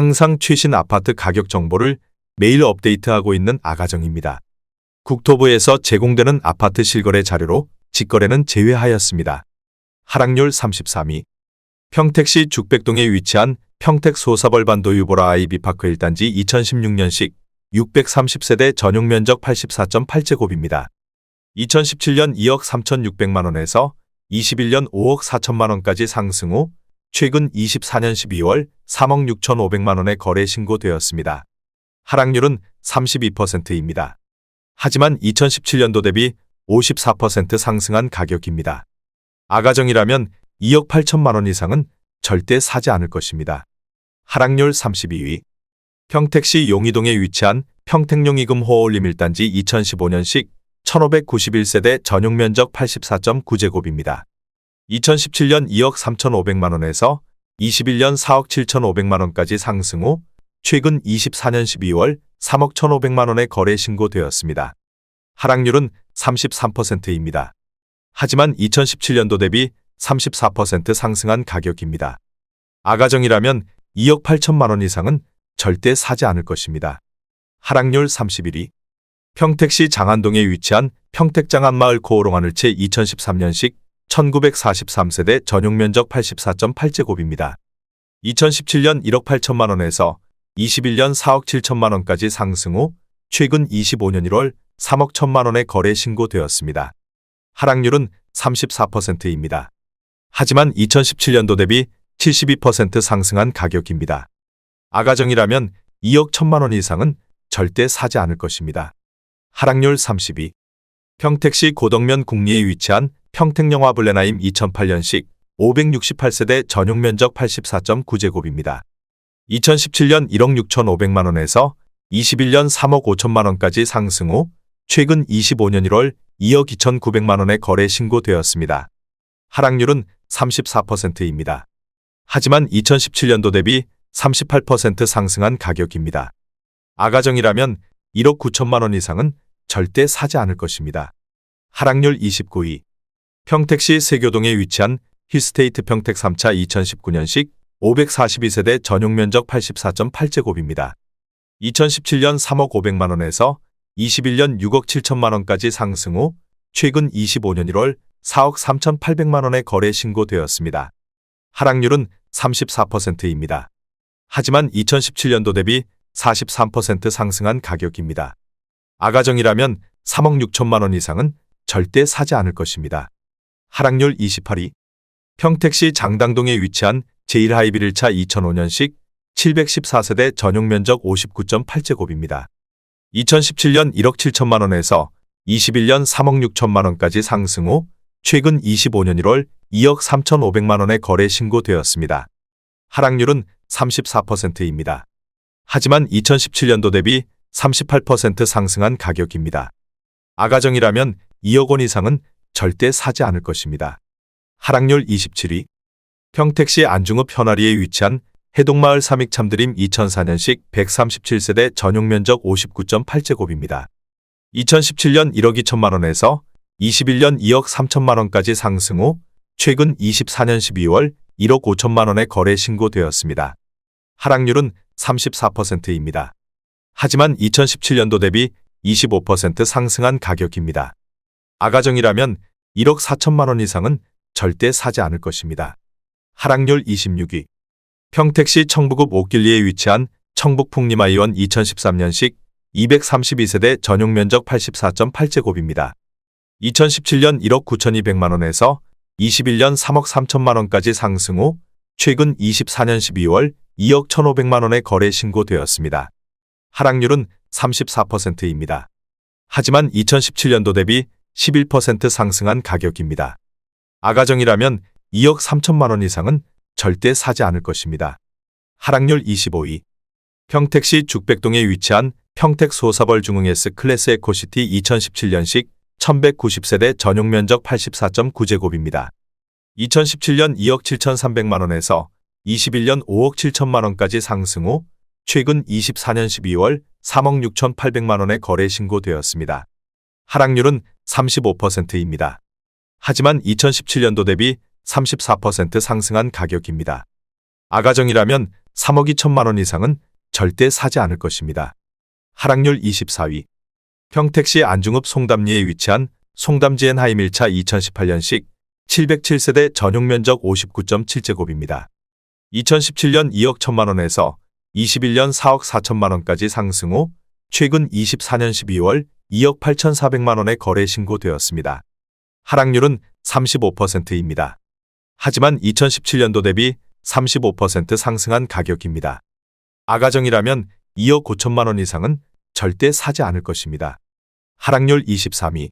항상 최신 아파트 가격 정보를 매일 업데이트하고 있는 아가정입니다. 국토부에서 제공되는 아파트 실거래 자료로 직거래는 제외하였습니다. 하락률 33위. 평택시 죽백동에 위치한 평택 소사벌반도 유보라 아이비파크 1단지 2016년식 630세대 전용 면적 84.8제곱입니다. 2017년 2억 3,600만원에서 21년 5억 4천만원까지 상승 후 최근 24년 12월 3억 6,500만원에 거래 신고되었습니다. 하락률은 32%입니다. 하지만 2017년도 대비 54% 상승한 가격입니다. 아가정이라면 2억 8천만원 이상은 절대 사지 않을 것입니다. 하락률 32위. 평택시 용이동에 위치한 평택용이금 호올림 1단지 2015년식 1591세대 전용 면적 84.9제곱입니다. 2017년 2억 3,500만원에서 21년 4억 7,500만원까지 상승 후 최근 24년 12월 3억 1,500만원에 거래 신고되었습니다. 하락률은 33%입니다. 하지만 2017년도 대비 34% 상승한 가격입니다. 아가정이라면 2억 8천만원 이상은 절대 사지 않을 것입니다. 하락률 31위. 평택시 장안동에 위치한 평택장안마을 코오롱하늘채 2013년식 1943세대 전용 면적 84.8제곱입니다. 2017년 1억 8천만원에서 21년 4억 7천만원까지 상승 후 최근 25년 1월 3억 1천만원에 거래 신고되었습니다. 하락률은 34%입니다. 하지만 2017년도 대비 72% 상승한 가격입니다. 아가정이라면 2억 1천만원 이상은 절대 사지 않을 것입니다. 하락률 32. 평택시 고덕면 국리에 위치한 평택영화 블레나임 2008년식 568세대 전용 면적 84.9제곱입니다. 2017년 1억 6,500만원에서 21년 3억 5천만원까지 상승 후 최근 25년 1월 2억 2,900만원에 거래 신고되었습니다. 하락률은 34%입니다. 하지만 2017년도 대비 38% 상승한 가격입니다. 아가정이라면 1억 9천만원 이상은 절대 사지 않을 것입니다. 하락률 29위. 평택시 세교동에 위치한 힐스테이트 평택 3차 2019년식 542세대 전용 면적 84.8제곱입니다. 2017년 3억 500만원에서 21년 6억 7천만원까지 상승 후 최근 25년 1월 4억 3,800만원에 거래 신고되었습니다. 하락률은 34%입니다. 하지만 2017년도 대비 43% 상승한 가격입니다. 아가정이라면 3억 6천만원 이상은 절대 사지 않을 것입니다. 하락률 28위. 평택시 장당동에 위치한 제1하이빌 1차 2005년식 714세대 전용 면적 59.8제곱입니다. 2017년 1억 7천만원에서 21년 3억 6천만원까지 상승 후 최근 25년 1월 2억 3,500만원에 거래 신고되었습니다. 하락률은 34%입니다. 하지만 2017년도 대비 38% 상승한 가격입니다. 아가정이라면 2억 원 이상은 절대 사지 않을 것입니다. 하락률 27위. 평택시 안중읍 현아리에 위치한 해동마을 삼익참드림 2004년식 137세대 전용 면적 59.8제곱입니다. 2017년 1억 2천만원에서 21년 2억 3천만원까지 상승 후 최근 24년 12월 1억 5천만원에 거래 신고되었습니다. 하락률은 34%입니다. 하지만 2017년도 대비 25% 상승한 가격입니다. 아가정이라면 1억 4천만원 이상은 절대 사지 않을 것입니다. 하락률 26위. 평택시 청부읍 옥길리에 위치한 청북풍림아이원 2013년식 232세대 전용 면적 84.8제곱입니다. 2017년 1억 9,200만원에서 21년 3억 3천만원까지 상승 후 최근 24년 12월 2억 1,500만원에 거래 신고되었습니다. 하락률은 34%입니다. 하지만 2017년도 대비 11% 상승한 가격입니다. 아가정이라면 2억 3천만원 이상은 절대 사지 않을 것입니다. 하락률 25위. 평택시 죽백동에 위치한 평택 소사벌 중흥 S클래스 에코시티 2017년식 1190세대 전용 면적 84.9제곱입니다. 2017년 2억 7,300만원에서 21년 5억 7천만원까지 상승 후 최근 24년 12월 3억 6,800만원에 거래 신고되었습니다. 하락률은 35%입니다. 하지만 2017년도 대비 34% 상승한 가격입니다. 아가정이라면 3억 2천만 원 이상은 절대 사지 않을 것입니다. 하락률 24위. 평택시 안중읍 송담리에 위치한 송담지엔하임 1차 2018년식 707세대 전용 면적 59.7제곱입니다. 2017년 2억 1천만 원에서 21년 4억 4천만 원까지 상승 후 최근 24년 12월 2억 8,400만 원에 거래 신고되었습니다. 하락률은 35%입니다. 하지만 2017년도 대비 35% 상승한 가격입니다. 아가정이라면 2억 5천만 원 이상은 절대 사지 않을 것입니다. 하락률 23위.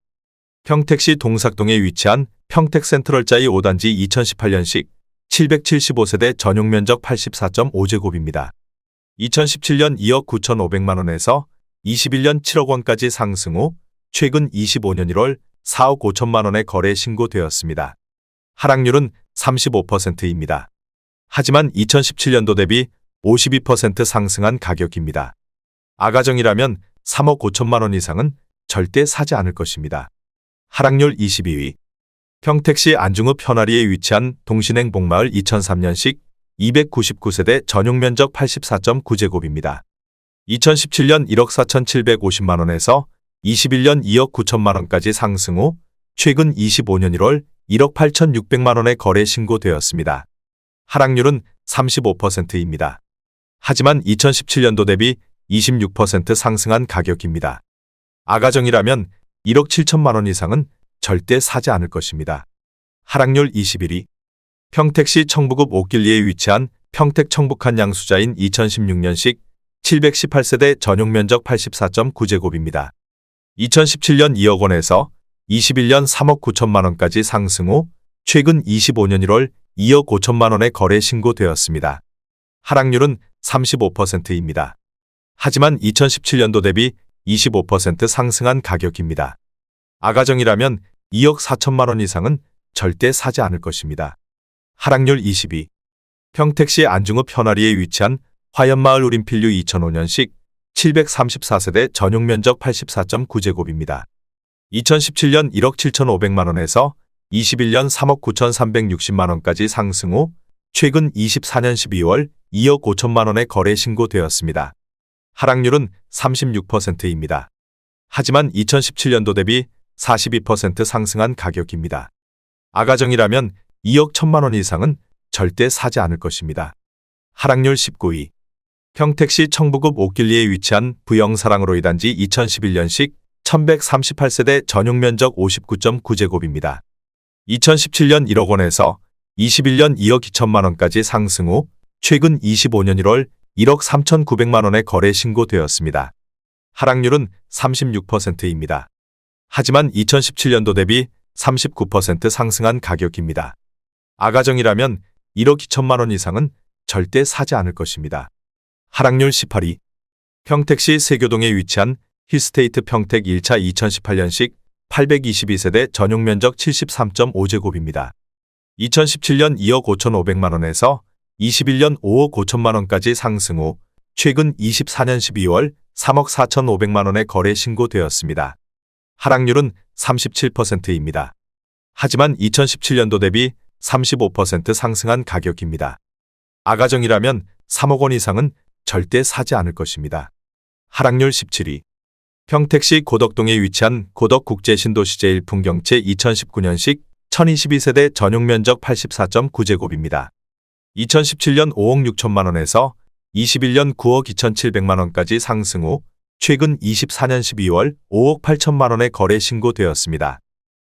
평택시 동삭동에 위치한 평택센트럴자이 5단지 2018년식 775세대 전용 면적 84.5제곱입니다. 2017년 2억 9,500만 원에서 21년 7억 원까지 상승 후 최근 25년 1월 4억 5천만 원에 거래 신고되었습니다. 하락률은 35%입니다. 하지만 2017년도 대비 52% 상승한 가격입니다. 아가정이라면 3억 5천만 원 이상은 절대 사지 않을 것입니다. 하락률 22위. 평택시 안중읍 현아리에 위치한 동신행 복마을 2003년식 299세대 전용 면적 84.9제곱입니다. 2017년 1억 4,750만 원에서 21년 2억 9천만 원까지 상승 후 최근 25년 1월 1억 8,600만 원에 거래 신고되었습니다. 하락률은 35%입니다. 하지만 2017년도 대비 26% 상승한 가격입니다. 아가정이라면 1억 7천만 원 이상은 절대 사지 않을 것입니다. 하락률 21위. 평택시 청부읍 옥길리에 위치한 평택 청북한 양수자인 2016년식 718세대 전용 면적 84.9제곱입니다. 2017년 2억 원에서 21년 3억 9천만 원까지 상승 후 최근 25년 1월 2억 5천만 원에 거래 신고되었습니다. 하락률은 35%입니다. 하지만 2017년도 대비 25% 상승한 가격입니다. 아가정이라면 2억 4천만 원 이상은 절대 사지 않을 것입니다. 하락률 22. 평택시 안중읍 현아리에 위치한 화연마을 우림필류 2005년식 734세대 전용 면적 84.9제곱입니다. 2017년 1억 7,500만 원에서 21년 3억 9,360만 원까지 상승 후 최근 24년 12월 2억 5천만 원에 거래 신고되었습니다. 하락률은 36%입니다. 하지만 2017년도 대비 42% 상승한 가격입니다. 아가정이라면 2억 1천만 원 이상은 절대 사지 않을 것입니다. 하락률 19위. 평택시 청부읍 옥길리에 위치한 부영사랑으로 2단지 2011년식 1138세대 전용 면적 59.9제곱입니다. 2017년 1억 원에서 21년 2억 2천만 원까지 상승 후 최근 25년 1월 1억 3,900만 원에 거래 신고되었습니다. 하락률은 36%입니다. 하지만 2017년도 대비 39% 상승한 가격입니다. 아가정이라면 1억 2천만 원 이상은 절대 사지 않을 것입니다. 하락률 18위. 평택시 세교동에 위치한 힐스테이트 평택 1차 2018년식 822세대 전용 면적 73.5제곱입니다. 2017년 2억 5,500만 원에서 21년 5억 5천만 원까지 상승 후 최근 24년 12월 3억 4,500만 원에 거래 신고되었습니다. 하락률은 37%입니다. 하지만 2017년도 대비 35% 상승한 가격입니다. 아가정이라면 3억 원 이상은 절대 사지 않을 것입니다. 하락률 17위. 평택시 고덕동에 위치한 고덕국제신도시 제1풍경채 2019년식 1022세대 전용 면적 84.9제곱입니다. 2017년 5억 6천만 원에서 21년 9억 2,700만 원까지 상승 후 최근 24년 12월 5억 8천만 원에 거래 신고되었습니다.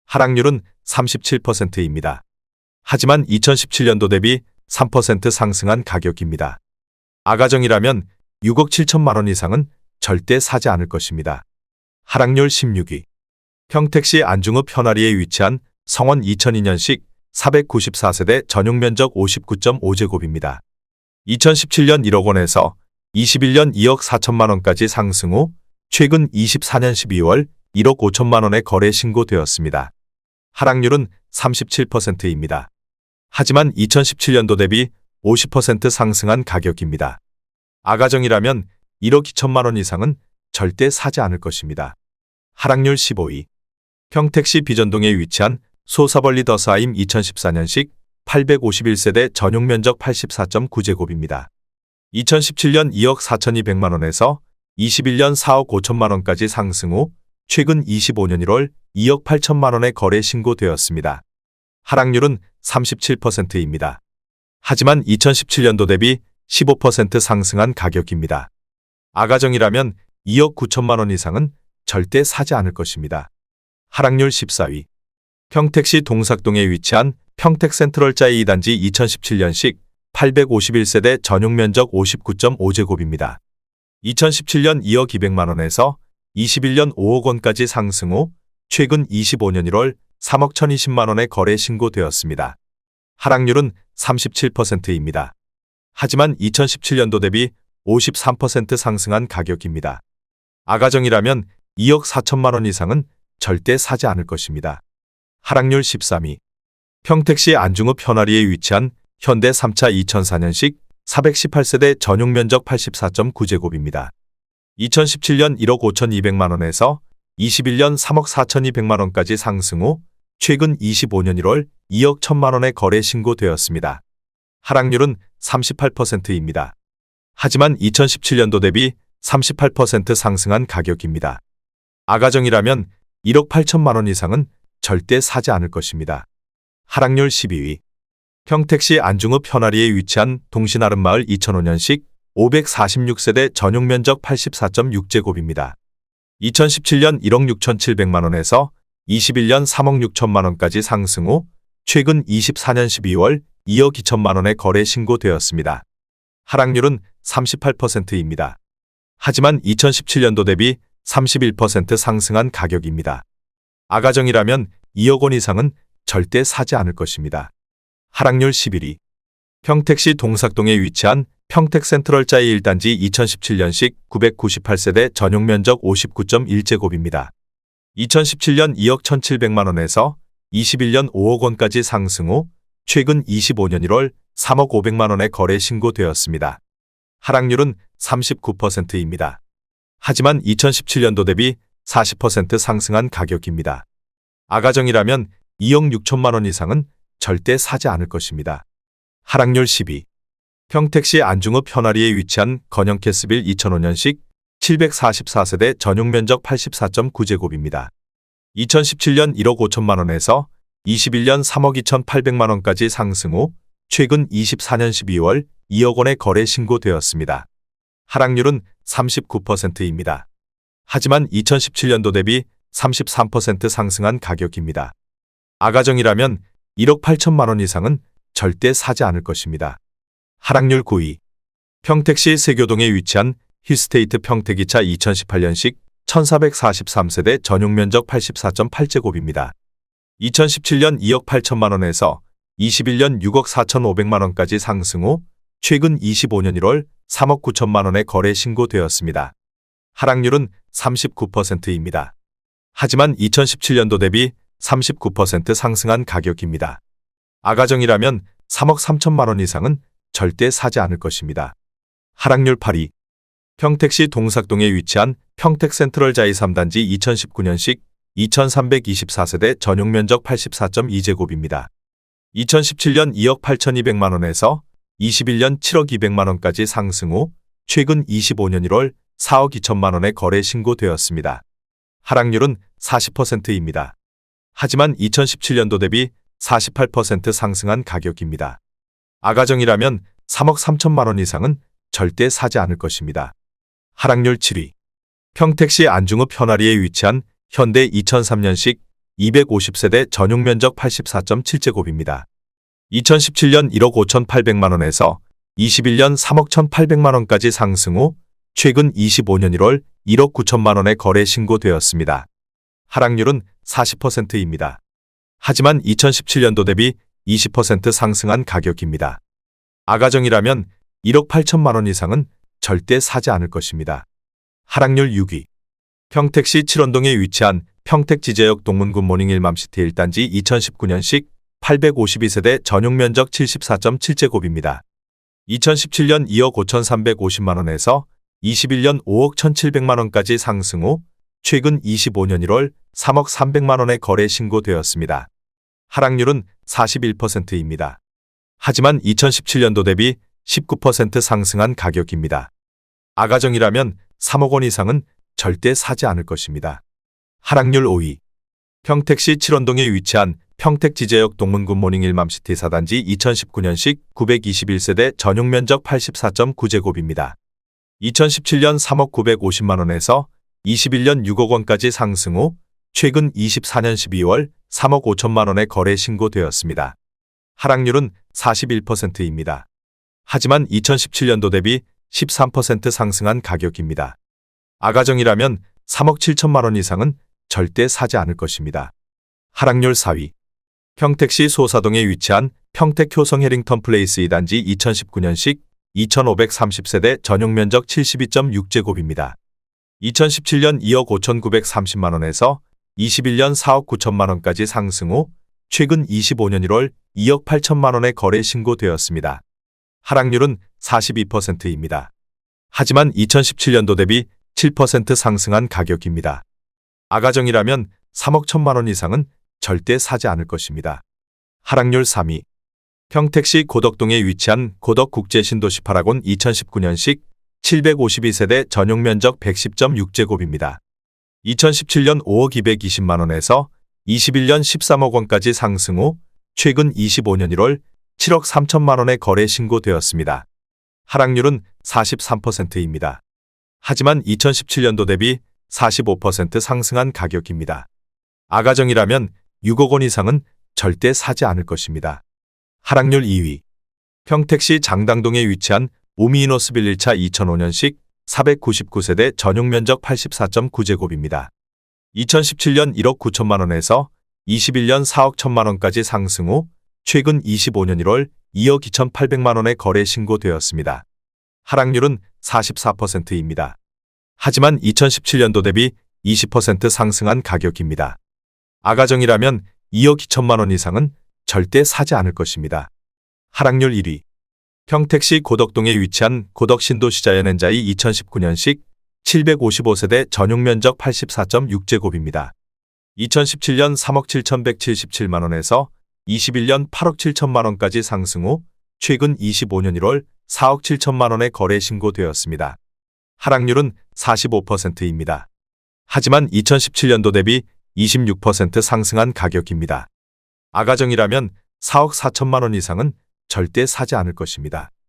하락률은 37%입니다. 하지만 2017년도 대비 3% 상승한 가격입니다. 아가정이라면 6억 7천만 원 이상은 절대 사지 않을 것입니다. 하락률 16위. 평택시 안중읍 현아리에 위치한 성원 2002년식 494세대 전용 면적 59.5제곱입니다. 2017년 1억 원에서 21년 2억 4천만 원까지 상승 후 최근 24년 12월 1억 5천만 원에 거래 신고되었습니다. 하락률은 37%입니다. 하지만 2017년도 대비 50% 상승한 가격입니다. 아가정이라면 1억 2천만 원 이상은 절대 사지 않을 것입니다. 하락률 15위. 평택시 비전동에 위치한 소사벌리 더스하임 2014년식 851세대 전용 면적 84.9제곱입니다. 2017년 2억 4,200만 원에서 21년 4억 5천만 원까지 상승 후 최근 25년 1월 2억 8천만 원의 거래 신고되었습니다. 하락률은 37%입니다. 하지만 2017년도 대비 15% 상승한 가격입니다. 아가정이라면 2억 9천만 원 이상은 절대 사지 않을 것입니다. 하락률 14위. 평택시 동삭동에 위치한 평택센트럴자이 2단지 2017년식 851세대 전용 면적 59.5제곱입니다. 2017년 2억 200만 원에서 21년 5억 원까지 상승 후 최근 25년 1월 3억 1,020만 원의 거래 신고되었습니다. 하락률은 37%입니다. 하지만 2017년도 대비 53% 상승한 가격입니다. 아가정이라면 2억 4천만 원 이상은 절대 사지 않을 것입니다. 하락률 13위. 평택시 안중읍 현아리에 위치한 현대 3차 2004년식 418세대 전용 면적 84.9제곱입니다. 2017년 1억 5,200만 원에서 21년 3억 4,200만 원까지 상승 후 최근 25년 1월 2억 1,000만 원의 거래 신고되었습니다. 하락률은 38%입니다. 하지만 2017년도 대비 38% 상승한 가격입니다. 아가정이라면 1억 8천만 원 이상은 절대 사지 않을 것입니다. 하락률 12위. 평택시 안중읍 현아리에 위치한 동신아름마을 2005년식 546세대 전용 면적 84.6제곱입니다. 2017년 1억 6,700만 원에서 21년 3억 6천만 원까지 상승 후 최근 24년 12월 2억 2천만 원의 거래 신고되었습니다. 하락률은 38%입니다. 하지만 2017년도 대비 31% 상승한 가격입니다. 아가정이라면 2억 원 이상은 절대 사지 않을 것입니다. 하락률 11위. 평택시 동삭동에 위치한 평택센트럴자이 1단지 2017년식 998세대 전용 면적 59.1제곱입니다. 2017년 2억 1,700만 원에서 21년 5억 원까지 상승 후 최근 25년 1월 3억 500만 원의 거래 신고되었습니다. 하락률은 39%입니다. 하지만 2017년도 대비 40% 상승한 가격입니다. 아가정이라면 2억 6천만 원 이상은 절대 사지 않을 것입니다. 하락률 10위. 평택시 안중읍 현아리에 위치한 건영캐스빌 2005년식 744세대 전용 면적 84.9제곱입니다. 2017년 1억 5천만 원에서 21년 3억 2,800만 원까지 상승 후 최근 24년 12월 2억 원의 거래 신고되었습니다. 하락률은 39%입니다. 하지만 2017년도 대비 33% 상승한 가격입니다. 아가정이라면 1억 8천만 원 이상은 절대 사지 않을 것입니다. 하락률 9위. 평택시 세교동에 위치한 힐스테이트 평택 2차 2018년식 1443세대 전용 면적 84.8제곱입니다. 2017년 2억 8천만 원에서 21년 6억 4,500만 원까지 상승 후 최근 25년 1월 3억 9천만 원의 거래 신고되었습니다. 하락률은 39%입니다. 하지만 2017년도 대비 39% 상승한 가격입니다. 아가정이라면 3억 3천만 원 이상은 절대 사지 않을 것입니다. 하락률 8위. 평택시 동삭동에 위치한 평택센트럴자이 3단지 2019년식 2324세대 전용 면적 84.2제곱입니다. 2017년 2억 8,200만 원에서 21년 7억 200만 원까지 상승 후 최근 25년 1월 4억 2천만 원의 거래 신고되었습니다. 하락률은 40%입니다. 하지만 2017년도 대비 48% 상승한 가격입니다. 아가정이라면 3억 3천만 원 이상은 절대 사지 않을 것입니다. 하락률 7위. 평택시 안중읍 현아리에 위치한 현대 2003년식 250세대 전용 면적 84.7제곱입니다. 2017년 1억 5,800만 원에서 21년 3억 1,800만 원까지 상승 후 최근 25년 1월 1억 9천만 원의 거래 신고되었습니다. 하락률은 40%입니다. 하지만 2017년도 대비 20% 상승한 가격입니다. 아가정이라면 1억 8천만 원 이상은 절대 사지 않을 것입니다. 하락률 6위. 평택시 칠원동에 위치한 평택지제역 동문군 모닝 일맘시티 1단지 2019년식 852세대 전용 면적 74.7제곱입니다. 2017년 2억 5,350만 원에서 21년 5억 1,700만 원까지 상승 후 최근 25년 1월 3억 300만 원의 거래 신고되었습니다. 하락률은 41%입니다. 하지만 2017년도 대비 19% 상승한 가격입니다. 아가정이라면 3억 원 이상은 절대 사지 않을 것입니다. 하락률 5위. 평택시 칠원동에 위치한 평택지제역 동문굿 모닝 일맘시티 4단지 2019년식 921세대 전용 면적 84.9제곱입니다. 2017년 3억 950만 원에서 21년 6억 원까지 상승 후 최근 24년 12월 3억 5천만 원에 거래 신고되었습니다. 하락률은 41%입니다. 하지만 2017년도 대비 13% 상승한 가격입니다. 아가정이라면 3억 7천만 원 이상은 절대 사지 않을 것입니다. 하락률 4위. 평택시 소사동에 위치한 평택효성 해링턴 플레이스 2단지 2019년식 2530세대 전용 면적 72.6제곱입니다. 2017년 2억 5,930만 원에서 21년 4억 9천만 원까지 상승 후 최근 25년 1월 2억 8천만 원에 거래 신고되었습니다. 하락률은 42%입니다. 하지만 2017년도 대비 7% 상승한 가격입니다. 아가정이라면 3억 1천만 원 이상은 절대 사지 않을 것입니다. 하락률 3위. 평택시 고덕동에 위치한 고덕국제신도시 파라곤 2019년식 752세대 전용 면적 110.6제곱입니다. 2017년 5억 220만 원에서 21년 13억 원까지 상승 후 최근 25년 1월 7억 3천만 원에 거래 신고되었습니다. 하락률은 43%입니다. 하지만 2017년도 대비 45% 상승한 가격입니다. 아가정이라면 6억 원 이상은 절대 사지 않을 것입니다. 하락률 2위. 평택시 장당동에 위치한 오미이노스빌 1차 2005년식 499세대 전용 면적 84.9제곱입니다. 2017년 1억 9천만 원에서 21년 4억 1천만 원까지 상승 후 최근 25년 1월 2억 2,800만 원에 거래 신고되었습니다. 하락률은 44%입니다. 하지만 2017년도 대비 20% 상승한 가격입니다. 아가정이라면 2억 2천만 원 이상은 절대 사지 않을 것입니다. 하락률 1위. 평택시 고덕동에 위치한 고덕신도시자연엔자이 2019년식 755세대 전용 면적 84.6제곱입니다. 2017년 3억 7,177만 원에서 21년 8억 7천만 원까지 상승 후 최근 25년 1월 4억 7천만 원에 거래 신고되었습니다. 하락률은 45%입니다. 하지만 2017년도 대비 26% 상승한 가격입니다. 아가정이라면 4억 4천만 원 이상은 절대 사지 않을 것입니다.